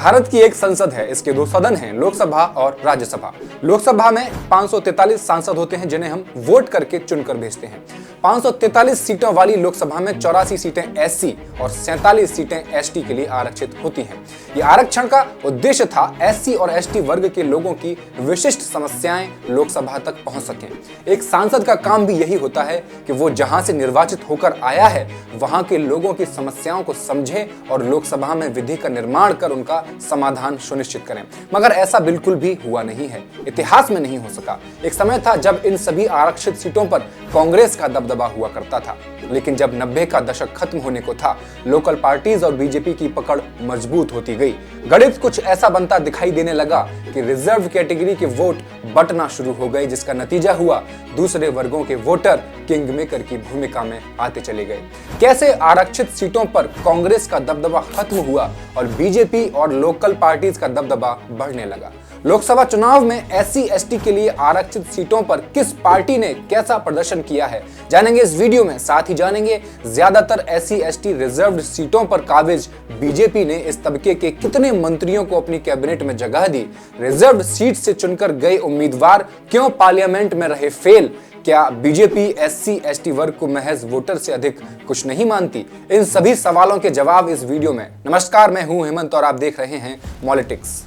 भारत की एक संसद है, इसके दो सदन हैं, लोकसभा और राज्यसभा। लोकसभा में 543 सांसद होते हैं जिन्हें हम वोट करके चुनकर भेजते हैं। 543 सीटों वाली लोकसभा में 84 सीटें एससी और 47 सीटें एसटी के लिए आरक्षित होती हैं। ये आरक्षण का उद्देश्य था एससी और एसटी वर्ग के लोगों की विशिष्ट समस्याएं लोकसभा तक पहुंच सकें। एक सांसद का काम भी यही होता है कि वो जहां से निर्वाचित होकर आया है वहां के लोगों की समस्याओं को समझे और लोकसभा में विधि का निर्माण कर उनका समाधान सुनिश्चित करें। मगर ऐसा बिल्कुल भी हुआ नहीं है, इतिहास में नहीं हो सका। एक समय था जब इन सभी आरक्षित सीटों पर कांग्रेस का दबदबा हुआ करता था, लेकिन जब 90 का दशक खत्म होने को था, लोकल पार्टीज और बीजेपी की पकड़ मजबूत होती गई। गणित कुछ ऐसा बनता दिखाई देने लगा कि रिजर्व कैटेगरी के वोट बंटना शुरू हो गए, जिसका नतीजा हुआ दूसरे वर्गों के वोटर किंग मेकर की भूमिका में आते चले गए। कैसे आरक्षित सीटों पर कांग्रेस का दबदबा खत्म हुआ और बीजेपी और लोकल पार्टीज का दबदबा बढ़ने लगा। लोकसभा चुनाव में एससी एसटी के लिए आरक्षित सीटों पर किस पार्टी ने कैसा प्रदर्शन किया है, जानेंगे इस वीडियो में। साथ ही जानेंगे ज्यादातर एससी एसटी रिजर्व्ड सीटों पर काबिज बीजेपी ने इस तबके के कितने मंत्रियों को अपनी कैबिनेट में जगह दी, रिजर्व्ड सीट से चुनकर गए उम्मीदवार क्यों पार्लियामेंट में रहे फेल, क्या बीजेपी एससी एसटी वर्ग को महज वोटर से अधिक कुछ नहीं मानती? इन सभी सवालों के जवाब इस वीडियो में। नमस्कार, मैं हूं हेमंत और आप देख रहे हैं मॉलिटिक्स।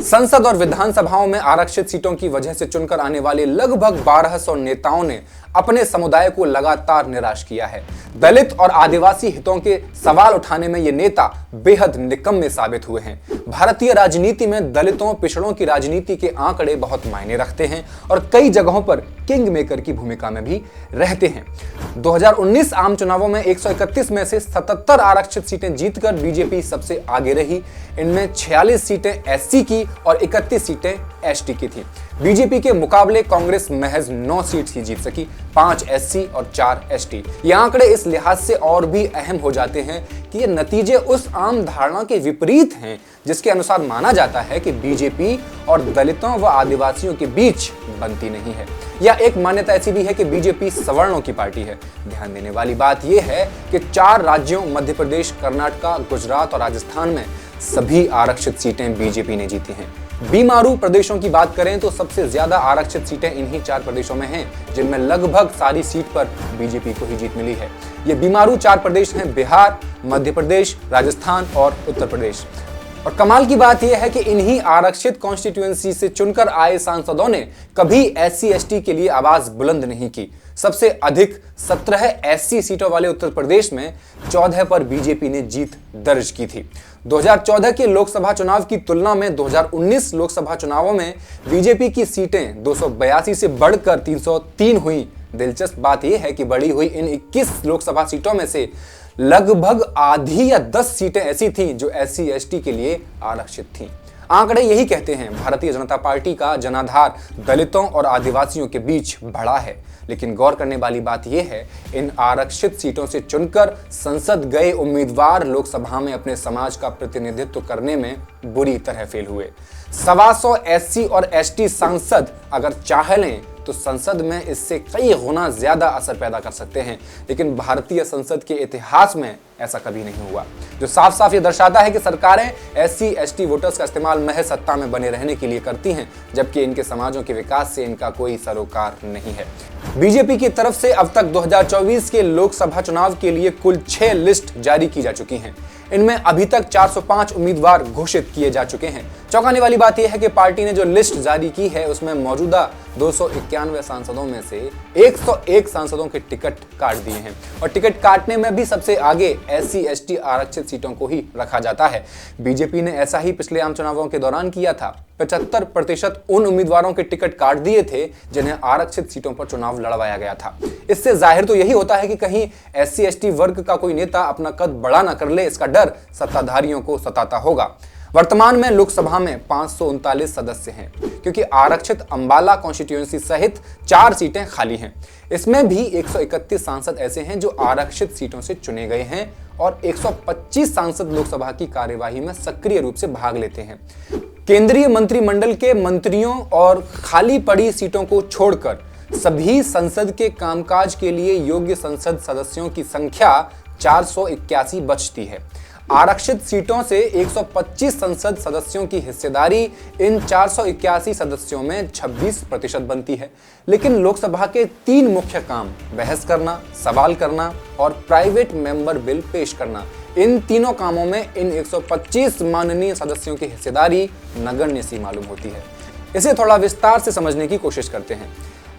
संसद और विधानसभाओं में आरक्षित सीटों की वजह से चुनकर आने वाले लगभग 1200 नेताओं ने अपने समुदाय को लगातार निराश किया है। दलित और आदिवासी हितों के सवाल उठाने में ये नेता बेहद निकम्मे साबित हुए हैं। भारतीय राजनीति में दलितों पिछड़ों की राजनीति के आंकड़े बहुत मायने रखते हैं और कई जगहों पर किंग मेकर की भूमिका में भी रहते हैं। 2019 आम चुनावों में 131 में से 77 आरक्षित सीटें जीतकर बीजेपी सबसे आगे रही। इनमें 46 सीटें एससी की और 31 सीटें एसटी की थी। बीजेपी के मुकाबले कांग्रेस महज 9 सीट ही जीत सकी, 5 एससी और 4 एसटी। ये आंकड़े इस लिहाज से और भी अहम हो जाते हैं कि ये नतीजे उस आम धारणा के विपरीत हैं जिसके अनुसार माना जाता है कि बीजेपी और दलितों व आदिवासियों के बीच बनती नहीं है, या एक मान्यता ऐसी भी है कि बीजेपी सवर्णों की पार्टी है। ध्यान देने वाली बात यह है कि 4 राज्यों मध्य प्रदेश, कर्नाटक, गुजरात और राजस्थान में सभी आरक्षित सीटें बीजेपी ने जीती हैं। बीमारू प्रदेशों की बात करें तो सबसे ज्यादा आरक्षित सीटें इन्हीं 4 प्रदेशों में हैं, जिनमें लगभग सारी सीट पर बीजेपी को ही जीत मिली है। ये बीमारू 4 प्रदेश हैं बिहार, मध्य प्रदेश, राजस्थान और उत्तर प्रदेश। और कमाल की बात यह है कि इन्हीं आरक्षित कॉन्स्टिट्यूएंसी से चुनकर आए सांसदों ने कभी एससी एसटी के लिए आवाज बुलंद नहीं की। सबसे अधिक 17 एससी सीटों वाले उत्तर प्रदेश में 14 पर बीजेपी ने जीत दर्ज की थी। 2014 के लोकसभा चुनाव की तुलना में 2019 लोकसभा चुनावों में बीजेपी की सीटें 282 से बढ़कर 303 हुई। दिलचस्प बात यह है कि बढ़ी हुई इन 21 लोकसभा सीटों में से लगभग आधी या 10 सीटें ऐसी थीं जो एससी एसटी के लिए आरक्षित थीं। आंकड़े यही कहते हैं, भारतीय जनता पार्टी का जनाधार दलितों और आदिवासियों के बीच बढ़ा है। लेकिन गौर करने वाली बात यह है, इन आरक्षित सीटों से चुनकर संसद गए उम्मीदवार लोकसभा में अपने समाज का प्रतिनिधित्व करने में बुरी तरह फेल हुए। 125 एससी और एसटी सांसद अगर चाह लें तो संसद में इससे कई गुना ज्यादा असर पैदा कर सकते हैं, लेकिन भारतीय संसद के इतिहास में ऐसा कभी नहीं हुआ, जो साफ साफ ये दर्शाता है कि सरकारें एससी एसटी वोटर्स का इस्तेमाल महज सत्ता में बने रहने के लिए करती हैं, जबकि इनके समाजों के विकास से इनका कोई सरोकार नहीं है। बीजेपी की तरफ से अब तक 2024 के लोकसभा चुनाव के लिए कुल 6 लिस्ट जारी की जा चुकी हैं। इनमें अभी तक 405 उम्मीदवार घोषित किए जा चुके हैं। चौंकाने वाली बात यह है कि पार्टी ने जो लिस्ट जारी की है उसमें मौजूदा 291 सांसदों में से 101 सांसदों के टिकट काट दिए हैं, और टिकट काटने में भी सबसे आगे एससी एसटी आरक्षित सीटों को ही रखा जाता है। बीजेपी ने ऐसा ही पिछले आम चुनावों के दौरान किया था। 75% उन उम्मीदवारों के टिकट काट दिए थे जिन्हें आरक्षित सीटों पर चुनाव लड़वाया गया था। इससे जाहिर तो यही होता है कि कहीं एससी एसटी वर्ग का कोई नेता अपना कद बड़ा न कर ले, इसका डर सत्ताधारियों को सताता होगा। वर्तमान में लोकसभा में 539 सदस्य हैं, क्योंकि आरक्षित अंबाला कॉन्स्टिट्यूएंसी सहित 4 सीटें खाली हैं। इसमें भी 131 सांसद ऐसे हैं जो आरक्षित सीटों से चुने गए हैं और 125 सांसद लोकसभा की कार्यवाही में सक्रिय रूप से भाग लेते हैं। केंद्रीय मंत्रिमंडल के मंत्रियों और खाली पड़ी सीटों को छोड़कर सभी संसद के कामकाज के लिए योग्य संसद सदस्यों की संख्या 481 बचती है। आरक्षित सीटों से 125 संसद सदस्यों की हिस्सेदारी इन 481 सदस्यों में 26% बनती है। लेकिन लोकसभा के 3 मुख्य काम, बहस करना, सवाल करना और प्राइवेट मेंबर बिल पेश करना, इन तीनों कामों में इन 125 माननीय सदस्यों की हिस्सेदारी नगण्य सी मालूम होती है। इसे थोड़ा विस्तार से समझने की कोशिश करते हैं।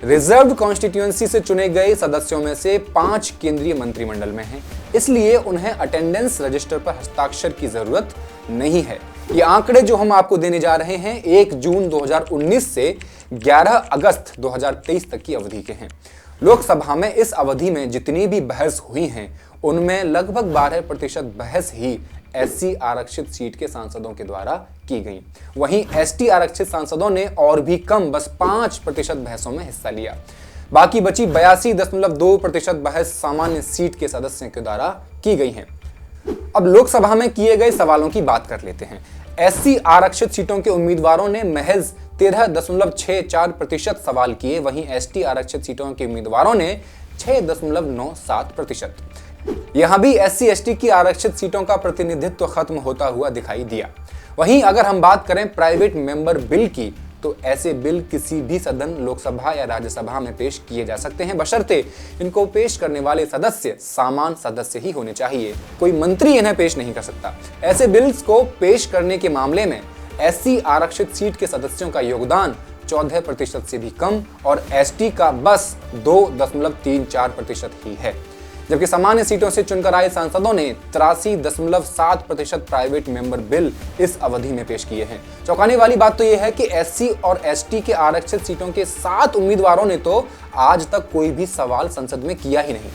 रिजर्व कॉन्स्टिट्यूएंसी से चुने गए सदस्यों में से 5 केंद्रीय मंत्रिमंडल में हैं, इसलिए उन्हें अटेंडेंस रजिस्टर पर हस्ताक्षर की जरूरत नहीं है। ये आंकड़े जो हम आपको देने जा रहे हैं 1 जून 2019 से 11 अगस्त 2023 तक की अवधि के हैं। लोकसभा में इस अवधि में जितनी भी बहस हुई हैं, उनमें लगभग 12% बहस ही एससी आरक्षित सीट के सांसदों के द्वारा की गई। वहीं एसटी आरक्षित सांसदों ने और भी कम, बस 5% बहसों में हिस्सा लिया। बाकी बची 82.2% बहस सामान्य सीट के सदस्यों के द्वारा की गई है। अब लोकसभा में किए गए सवालों की बात कर लेते हैं। एससी आरक्षित सीटों के उम्मीदवारों ने महज 13.64% सवाल किए, वहीं एसटी आरक्षित सीटों के उम्मीदवारों ने 6.97%। यहां भी एससी एसटी की आरक्षित सीटों का प्रतिनिधित्व खत्म होता हुआ दिखाई दिया। वहीं अगर हम बात करें प्राइवेट मेंबर बिल की, तो ऐसे बिल किसी भी सदन, लोकसभा या राज्यसभा में पेश किए जा सकते हैं, बशर्ते इनको पेश करने वाले सदस्य सामान्य सदस्य ही होने चाहिए। कोई मंत्री इन्हें पेश नहीं कर सकता। ऐसे बिल्स को पेश करने के मामले में एससी आरक्षित सीट के सदस्यों का योगदान 14% से भी कम और एसटी का बस 2.34% ही है, जबकि सामान्य सीटों से चुनकर आए सांसदों ने 83.7% प्राइवेट मेंबर बिल इस अवधि में पेश किए हैं। चौंकाने वाली बात तो यह है कि एससी और एसटी के आरक्षित सीटों के 7 उम्मीदवारों ने तो आज तक कोई भी सवाल संसद में किया ही नहीं।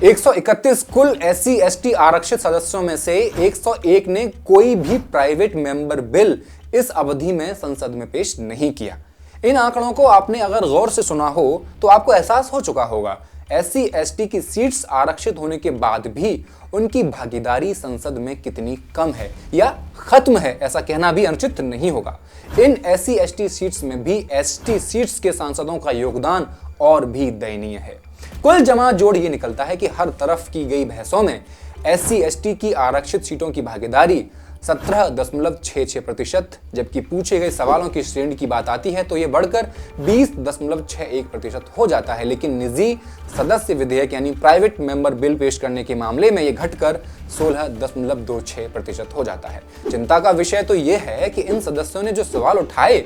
131 कुल एससी एसटी आरक्षित सदस्यों में से 101 ने कोई भी प्राइवेट मेंबर बिल इस अवधि में संसद में पेश नहीं किया। इन आंकड़ों को आपने अगर गौर से सुना हो तो आपको एहसास हो चुका होगा, एससी एसटी की सीट्स आरक्षित होने के बाद भी उनकी भागीदारी संसद में कितनी कम है या खत्म है, ऐसा कहना भी अनुचित नहीं होगा। इन एससी एसटी सीट्स में भी एसटी सीट्स के सांसदों का योगदान और भी दयनीय है। कुल जमा जोड़ ये निकलता है कि हर तरफ की गई बहसों में एससी एसटी की आरक्षित सीटों की भागीदारी 17.66%, जबकि पूछे गए सवालों की श्रेणी की बात आती है तो ये बढ़कर 20.61% हो जाता है। लेकिन निजी सदस्य विधेयक यानी प्राइवेट मेंबर बिल पेश करने के मामले में ये घटकर 16.26% हो जाता है। चिंता का विषय तो ये है कि इन सदस्यों ने जो सवाल उठाए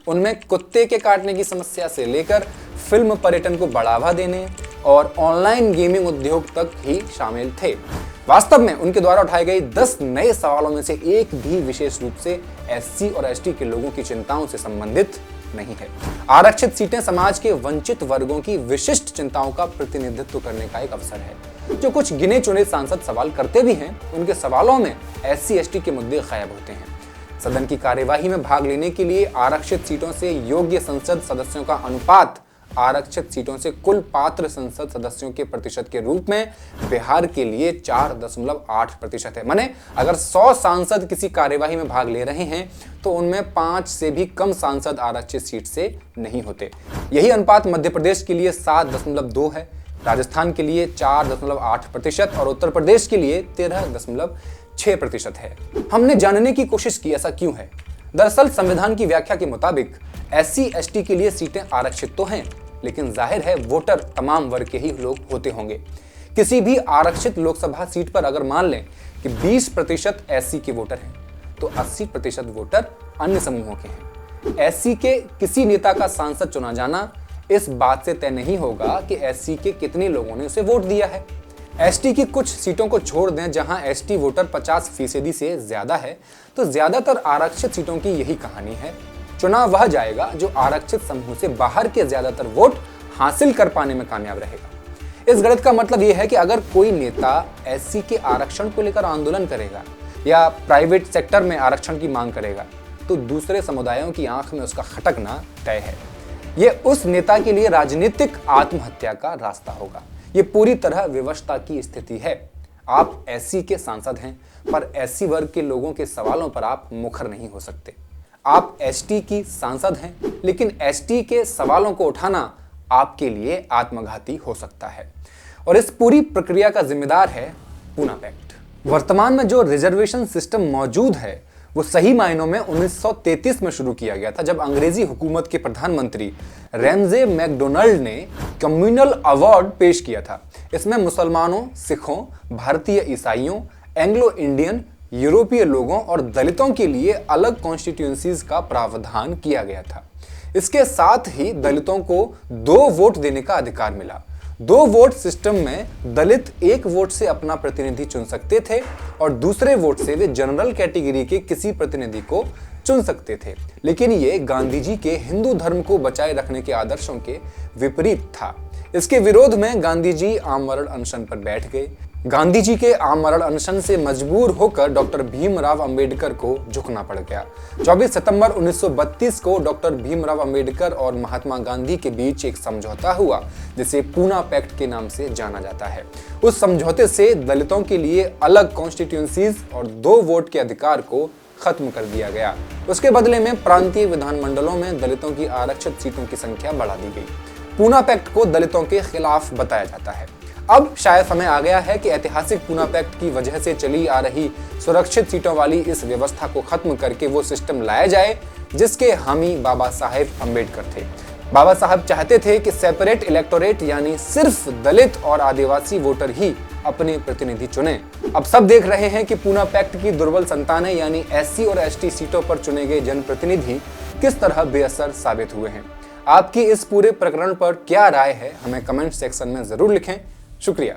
उनमें कुत्ते के काटने की समस्या से लेकर फिल्म पर्यटन को बढ़ावा देने और ऑनलाइन गेमिंग उद्योग तक ही शामिल थे। वास्तव में उनके द्वारा उठाए गए 10 नए सवालों में से एक भी विशेष रूप से एससी और एसटी के लोगों की चिंताओं से संबंधित नहीं है। आरक्षित सीटें समाज के वंचित वर्गों की विशिष्ट चिंताओं का प्रतिनिधित्व करने का एक अवसर है। जो कुछ गिने चुने सांसद सवाल करते भी हैं, उनके सवालों में एससी एसटी के मुद्दे गायब होते हैं। सदन की कार्यवाही में भाग लेने के लिए आरक्षित सीटों से योग्य संसद सदस्यों का अनुपात आरक्षित सीटों से कुल पात्र संसद सदस्यों के प्रतिशत के रूप में बिहार के लिए 4.8% है। माने अगर 100 सांसद किसी कार्यवाही में भाग ले रहे हैं तो उनमें 5 से भी कम सांसद आरक्षित सीट से नहीं होते। यही अनुपात मध्य प्रदेश के लिए 7.2 है, राजस्थान के लिए 4.8% और उत्तर प्रदेश के लिए 13.6% है। हमने जानने की कोशिश की ऐसा क्यों है। दरअसल संविधान की व्याख्या के मुताबिक एससी एसटी के लिए सीटें आरक्षित तो हैं, लेकिन जाहिर है वोटर तमाम वर्ग के ही लोग होते होंगे। किसी भी आरक्षित लोकसभा सीट पर अगर मान लें कि 20% एससी के वोटर हैं तो 80% वोटर अन्य समूहों के हैं। एससी के किसी नेता का सांसद चुना जाना इस बात से तय नहीं होगा कि एससी के कितने लोगों ने उसे वोट दिया है। एसटी की कुछ सीटों को छोड़ दें जहां एसटी वोटर 50% से ज्यादा है, तो ज्यादातर आरक्षित सीटों की यही कहानी है। चुनाव वह जाएगा जो आरक्षित समूह से बाहर के ज्यादातर वोट हासिल कर पाने में कामयाब रहेगा। इस गणित का मतलब यह है कि अगर कोई नेता एससी के आरक्षण को लेकर आंदोलन करेगा या प्राइवेट सेक्टर में आरक्षण की मांग करेगा तो दूसरे समुदायों की आंख में उसका खटकना तय है। यह उस नेता के लिए राजनीतिक आत्महत्या का रास्ता होगा। ये पूरी तरह विवशता की स्थिति है। आप एससी के सांसद हैं, पर एससी वर्ग के लोगों के सवालों पर आप मुखर नहीं हो सकते। आप एसटी की सांसद हैं, लेकिन एसटी के सवालों को उठाना आपके लिए आत्मघाती हो सकता है। और इस पूरी प्रक्रिया का जिम्मेदार है पूना पैक्ट। वर्तमान में जो रिजर्वेशन सिस्टम मौजूद है वो सही मायनों में 1933 में शुरू किया गया था, जब अंग्रेजी हुकूमत के प्रधानमंत्री रैमजे मैकडोनाल्ड ने कम्युनल अवार्ड पेश किया था। इसमें मुसलमानों, सिखों, भारतीय ईसाइयों, एंग्लो इंडियन, यूरोपीय लोगों और दलितों के लिए अलग कॉन्स्टिट्यूएंसीज का प्रावधान किया गया था। इसके साथ ही दलितों को 2 वोट देने का अधिकार मिला। 2 वोट सिस्टम में दलित 1 वोट से अपना प्रतिनिधि चुन सकते थे और दूसरे वोट से वे जनरल कैटेगरी के किसी प्रतिनिधि को चुन सकते थे, लेकिन ये गांधी जी के हिंदू धर्म को बचाए रखने के आदर्शों के विपरीत था। इसके विरोध में गांधी जी आमरण अनशन पर बैठ गए। गांधी जी के आमरण अनशन से मजबूर होकर डॉक्टर भीमराव अंबेडकर को झुकना पड़ गया। 24 सितंबर 1932 को डॉक्टर भीमराव अंबेडकर और महात्मा गांधी के बीच एक समझौता हुआ, जिसे पूना पैक्ट के नाम से जाना जाता है। उस समझौते से दलितों के लिए अलग कॉन्स्टिट्यूएंसीज और 2 वोट के अधिकार को खत्म कर दिया गया। उसके बदले में प्रांतीय विधानमंडलों में दलितों की आरक्षित सीटों की संख्या बढ़ा दी गई। पूना पैक्ट को दलितों के खिलाफ बताया जाता है। अब शायद समय आ गया है कि ऐतिहासिक पूना पैक्ट की वजह से चली आ रही सुरक्षित सीटों वाली इस व्यवस्था को खत्म करके वो सिस्टम लाया जाए जिसके हामी बाबा साहेब अम्बेडकर थे। बाबा साहब चाहते थे कि सेपरेट इलेक्टोरेट, यानी सिर्फ दलित और आदिवासी वोटर ही अपने प्रतिनिधि चुने। अब सब देख रहे हैं कि पूना पैक्ट की दुर्बल संतानें यानी SC और ST सीटों पर चुने गए जनप्रतिनिधि किस तरह बेअसर साबित हुए हैं। आपकी इस पूरे प्रकरण पर क्या राय है, हमें कमेंट सेक्शन में जरूर लिखें। शुक्रिया।